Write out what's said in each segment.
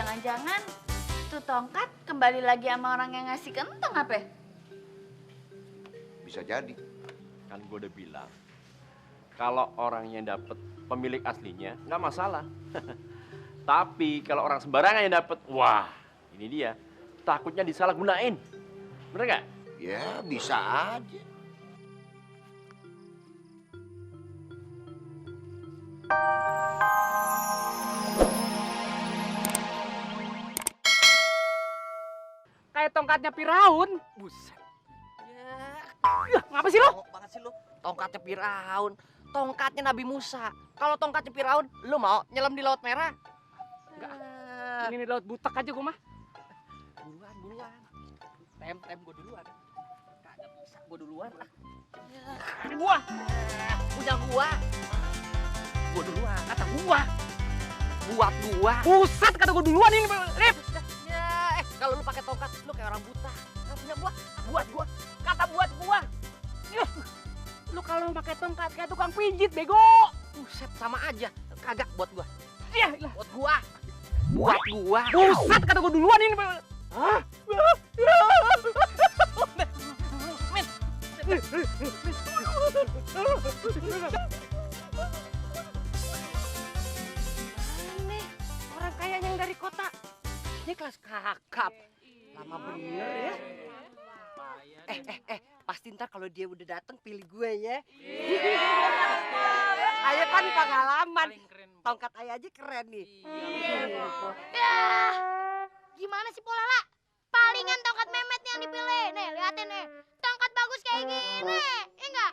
jangan-jangan tuh tongkat kembali lagi sama orang yang ngasih kentong apa? Bisa jadi. Kan gue udah bilang, kalau orang yang dapet pemilik aslinya nggak masalah. Tapi kalau orang sembarangan yang dapet, wah ini dia, takutnya disalahgunain. Bener nggak? Ya, bisa aja. Kayak tongkatnya Firaun. Buset. Ya, ngapa sih lo? Tongok banget sih lu. Tongkatnya Firaun. Tongkatnya Nabi Musa. Kalau tongkatnya Firaun, lu mau nyelam di Laut Merah? Enggak. Ini di laut butek aja gua mah. Buruan. Tem gua duluan. Kagak bisa gua duluan. Gua. Punya gua. Gua duluan. Kata gua. Buat gua. Buset, kata gua duluan ini, Lip. Ya, kalau lu pakai tongkat, lu kayak orang buta. Nggak punya gua. Buat gua. Kata buat gua. Yuh. Lu kalau pakai tongkat kayak tukang pijit, bego. Buset, sama aja. Kagak buat gua. Iya, lah. Buat gua. Buat gua. Buset, kata gua duluan ini. Hah? Aneh, orang kayaknya yang dari kota. Ini kelas kakap. Lama bener ya. Pasti ntar kalau dia udah dateng pilih gue ya. Ayo kan pengalaman. Tongkat ayah aja keren nih. Ya, gimana sih Polala? Palingan tongkat Mehmet yang dipilih. Nih, liatin nih. Tongkat bagus kayak gini. Enggak?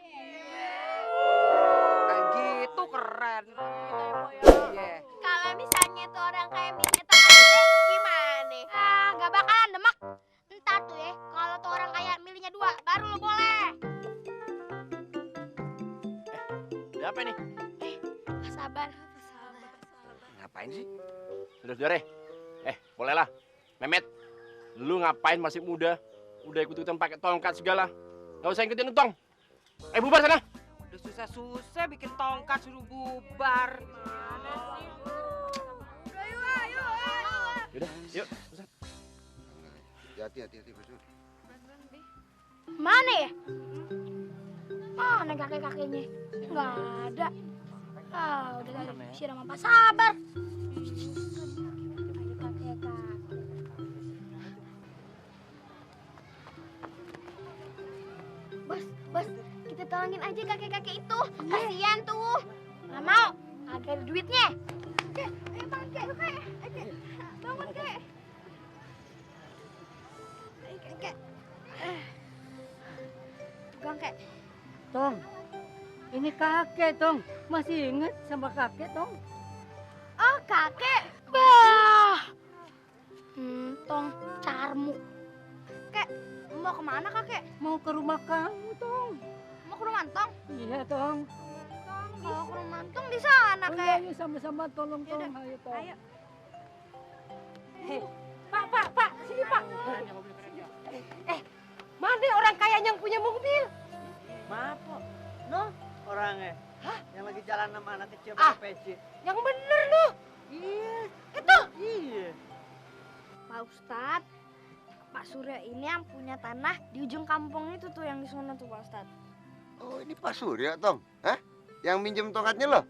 Kayak gitu keren. Iya. Kalau misalnya tuh orang kayak Mehmet tongkatnya gimana? Ah, gak bakalan demak. Ntar tuh ya, kalau tuh orang kayak milihnya 2, baru lo boleh. Ada apa nih? Sabar. Ngapain sih? Saudara, bolehlah. Mehmet, lu ngapain masih muda? Udah ikut-ikutan pakai tongkat segala. Gak usah ikutin entong. Bubar sana. Udah susah-susah bikin tongkat suruh bubar. Ayo. Yaudah, yuk. Ustaz. Hati-hati, Bos. Mana ya? Mana kakek-kakeknya? Nggak ada. Ah, udah gak ada siram apa sabar. Bos, kita tolongin aja kakek-kakek itu. Kasihan tuh. Nggak mau, agak ada duitnya. Kek, ayo bangun kek, lu kek. Bangun kek. Ayo kek. Pegang kek. Tong, ini kakek Tong, masih inget sama kakek Tong? Oh, kakek. Bah. Tong carmu. Kek, mau kemana kakek? Mau ke rumah kamu Tong. Mau ke rumah Tong? Iya Tong. Kalau ke rumah Tong di sana, Oh, kek. iya, sama-sama tolong Tong. Yaudah, Ayo Tong. ayo. Pak, sini Pak. Mana orang kayanya yang punya mobil? Maaf kok, no orangnya. Hah? Yang lagi jalan sama anak kecil Ah. pakai peci. Yang bener lu. Iya. Itu. Iya. Pak Ustadz, Pak Surya ini yang punya tanah di ujung kampung itu tuh yang di sana tuh Pak Ustadz. Oh, ini Pak Surya, Tong. Hah? Yang minjem tongkatnya loh?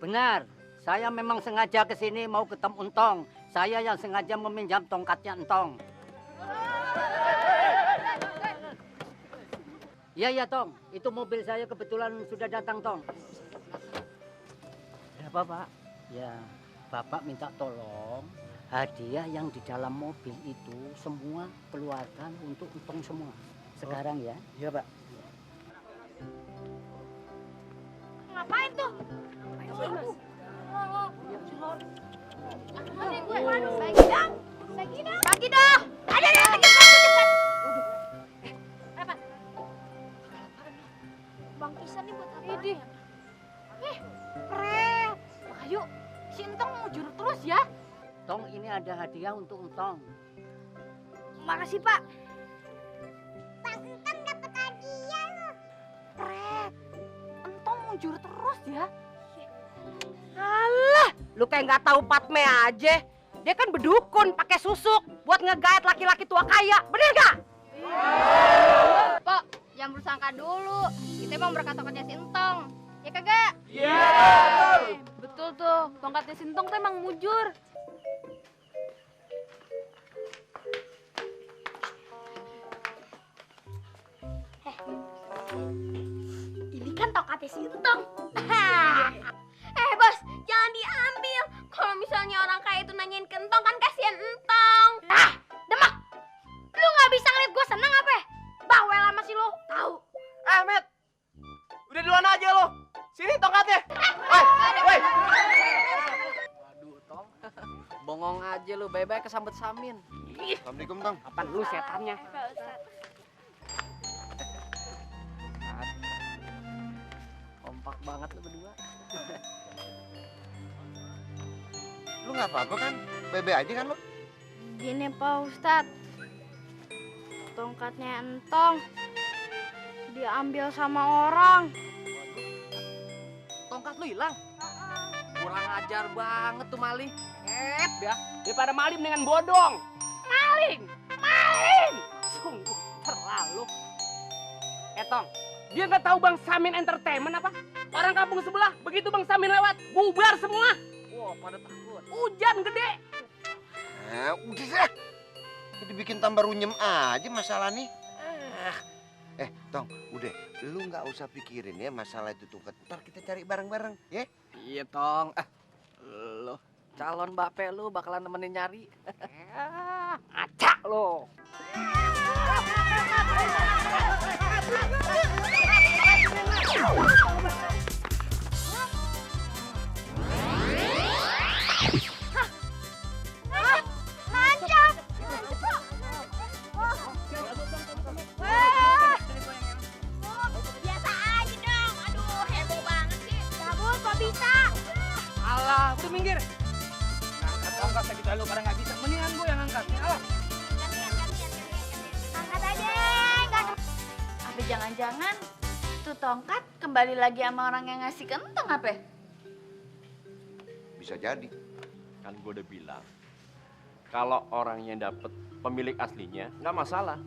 Benar, saya memang sengaja ke sini mau ketemu Entong. Saya yang sengaja meminjam tongkatnya Entong. Iya Tong, itu mobil saya kebetulan sudah datang Tong. Apa Pak? Ya, Bapak minta tolong hadiah yang di dalam mobil itu semua keluarkan untuk Entong semua. Sekarang ya. Iya Pak. Ngapain tuh? Mana gue? Bagi dong. Ada cepat. Apa? Bang Isan nih buat apa? Idih. Keren. Ayo, si Entong mau juru terus ya. Tong, ini ada hadiah untuk Entong. Makasih Pak. Keren. Entong mau juru terus ya. Alah, lu kayak nggak tahu Patme aja. Dia kan bedukun pakai susuk buat ngegait laki-laki tua kaya. Bener gak? Pok, jangan bersangka dulu. Kita emang berkata-katanya si Entong. Ya kagak? Betul tuh, tongkatnya Sintong tuh emang mujur. Ini kan tongkatnya si Entong. Bos, jangan diambil. Kalau misalnya orang kaya itu nanyain ke Entong kan kasihan Entong. Demak. Lu nggak bisa ngeliat gue seneng apa? Bawel sama si lo, tahu? Met. Udah duluan aja lo. Sini tongkatnya. Woi. Waduh, Tong. Bongong aja lu, bye-bye kesambet Samin. Assalamualaikum, Tong. Apaan lu setannya? Kompak banget lu berdua. Lu nggak apa-apa kan? Bebe aja kan lu? Gini Pak Ustadz, tongkatnya Entong diambil sama orang. Tongkat lu hilang? Kurang ajar banget tuh Mali. Ya, daripada maling dengan bodong. Maling! Maling! Sungguh terlalu. Tong, dia nggak tahu Bang Samin Entertainment apa? Orang kampung sebelah, begitu Bang Samin lewat, bubar semua. Wah, pada takut. Hujan gede. Udah deh. Jadi bikin tambah runyem aja masalah nih. Tong, udah. Lu nggak usah pikirin ya masalah itu tongkat. Ntar kita cari bareng-bareng, ya? Iya, Tong. Lo calon bape lu bakalan nemenin nyari. Acak lo. Biasa aja dong. Aduh, heboh banget sih. Cabut kok bisa? Alah, udah minggir. Angkat tongkat kita lu pada nggak bisa. Mendingan gue yang angkat. Alah. Angkat aja. Apa jangan-jangan tuh tongkat kembali lagi sama orang yang ngasih kentang apa? Bisa jadi. Kan gue udah bilang, kalau orang yang dapet pemilik aslinya nggak masalah.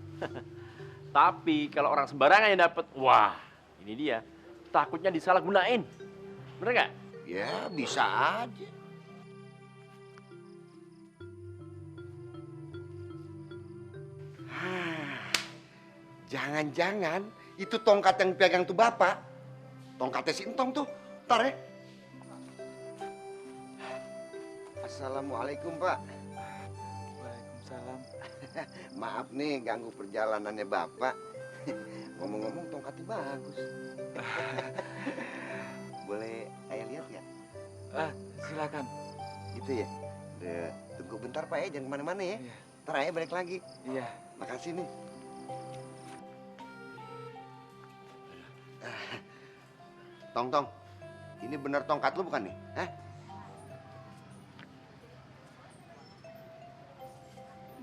Tapi kalau orang sembarangan yang dapet, wah ini dia. Takutnya disalahgunain. Bener nggak? Ya, bisa aja. Jangan-jangan itu tongkat yang pegang tuh bapak. Tongkatnya si Entong tuh. Ntar ya. Assalamualaikum, Pak. Waalaikumsalam. Maaf nih ganggu perjalanannya bapak. Ngomong-ngomong tongkatnya bagus. Boleh saya lihat nggak? Silakan. Gitu ya. Tunggu bentar Pak ya, jangan kemana-mana ya. Iya. Ntar saya balik lagi. Iya. Makasih nih. Tong, ini bener tongkat lu bukan nih? Hah?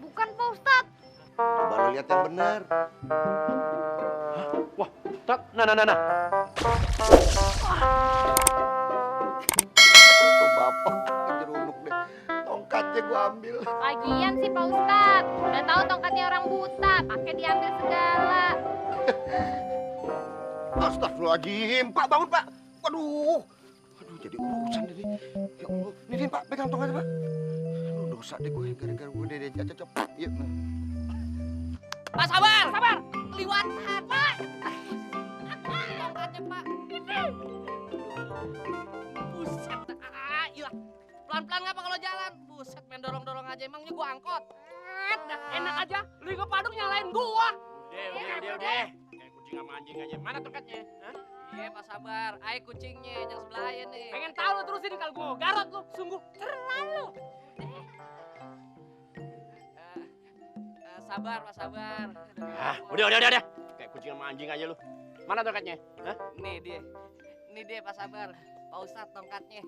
Bukan Pak Ustadz. Coba lu lihat yang bener. Wah, nah. Tuh bapak jerunuk deh. Tongkatnya gua ambil. Lagian sih Pak Ustadz. Udah tahu tongkatnya orang buta, pakai diambil segala. Astagfirullahaladzim. Pak, bangun Pak. Waduh. Aduh, jadi urusan deh. Ya Allah. Nih, Pak, pegang tongkatnya Pak. Aduh, dosa deh gue. Gara-gara gue deh cocok. Yuk. Pak, sabar, sabar. Keliwatan, Pak. Tongkatnya, Pak. Buset. Iya. Pelan-pelan ngapa kalau jalan? Buset, main dorong-dorong aja. Emangnya gua angkot. Enak aja, lu nggak padung nyalain gua. Udah. Kayak kucing sama anjing aja. Mana tongkatnya? Hah? Iya, Pak, sabar. Ayo kucingnya yang sebelah aja nih. Pengen tahu lu terusin kalau gua garot lu, sungguh terlalu. Sabar, Pak, sabar. Udah. Kayak kucing sama anjing aja lu. Mana tongkatnya? Hah? Nih dia, Pak, sabar. Pak Ustadz tongkatnya.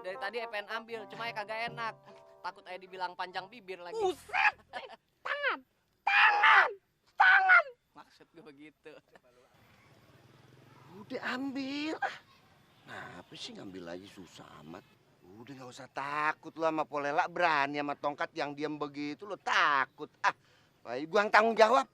Dari tadi pengen ambil, cuma ya kagak enak. Takut aja dibilang panjang bibir lagi. Buset. Tangan. Maksud gue begitu. Udah ambil. Nah, apa sih ngambil aja susah amat. Udah nggak usah takut lo sama Polela, berani sama tongkat yang diam begitu lo takut. Ah, gua yang tanggung jawab.